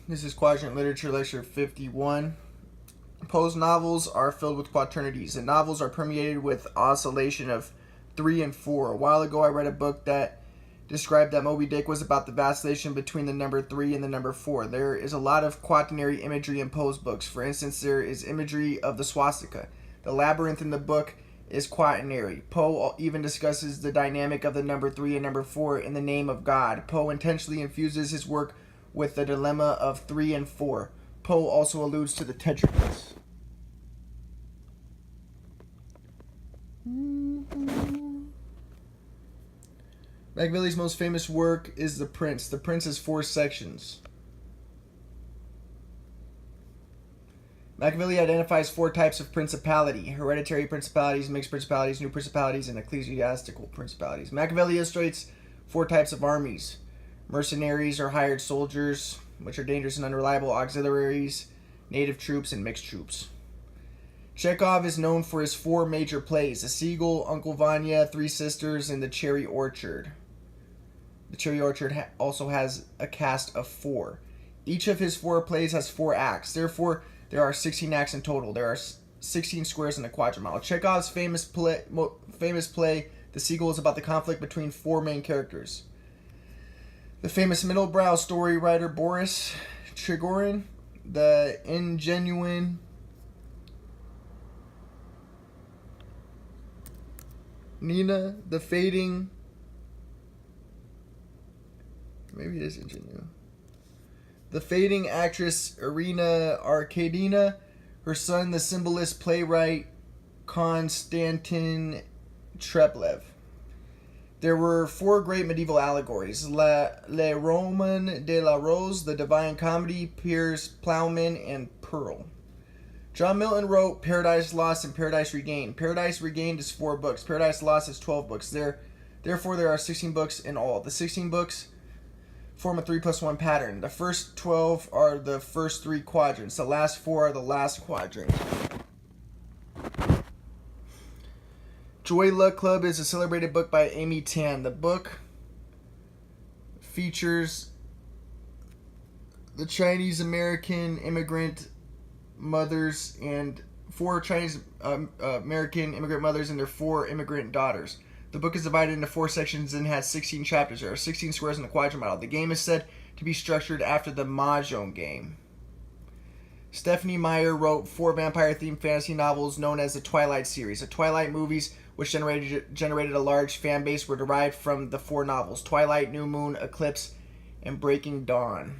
This is Quadrant Literature Lecture 51. Poe's novels are filled with quaternities. The novels are permeated with oscillation of 3 and 4. A while ago, I read a book that described that Moby Dick was about the vacillation between the number 3 and the number 4. There is a lot of quaternary imagery in Poe's books. For instance, there is imagery of the swastika. The labyrinth in the book is quaternary. Poe even discusses the dynamic of the number 3 and number 4 in the name of God. Poe intentionally infuses his work with the dilemma of 3 and 4. Poe also alludes to the tetragraphs. Machiavelli's most famous work is The Prince. The Prince has 4 sections. Machiavelli identifies 4 types of principality: hereditary principalities, mixed principalities, new principalities, and ecclesiastical principalities. Machiavelli illustrates 4 types of armies: mercenaries or hired soldiers, which are dangerous and unreliable, auxiliaries, native troops, and mixed troops. Chekhov is known for his 4 major plays: The Seagull, Uncle Vanya, 3 Sisters, and The Cherry Orchard. The Cherry Orchard also has a cast of 4. Each of his 4 plays has 4 acts. Therefore, there are 16 acts in total. There are 16 squares in a quadrilateral. Chekhov's famous play, The Seagull, is about the conflict between 4 main characters: the famous middlebrow story writer Boris Trigorin, the ingenuine Nina, the fading, maybe it is ingenuine, the fading actress Irina Arkadina, her son, the symbolist playwright Konstantin Treplev. There were 4 great medieval allegories: Le Roman de la Rose, The Divine Comedy, Piers Plowman, and Pearl. John Milton wrote Paradise Lost and Paradise Regained. Paradise Regained is 4 books. Paradise Lost is 12 books. Therefore, there are 16 books in all. The 16 books form a 3+1 pattern. The first 12 are the first 3 quadrants. The last 4 are the last quadrant. Joy Luck Club is a celebrated book by Amy Tan. The book features the Chinese American immigrant mothers and 4 Chinese American immigrant mothers and their 4 immigrant daughters. The book is divided into 4 sections and has 16 chapters. There are 16 squares in the quadrilateral. The game is said to be structured after the Mahjong game. Stephenie Meyer wrote 4 vampire-themed fantasy novels known as the Twilight series. The Twilight movies, which generated a large fan base, were derived from the 4 novels: Twilight, New Moon, Eclipse, and Breaking Dawn.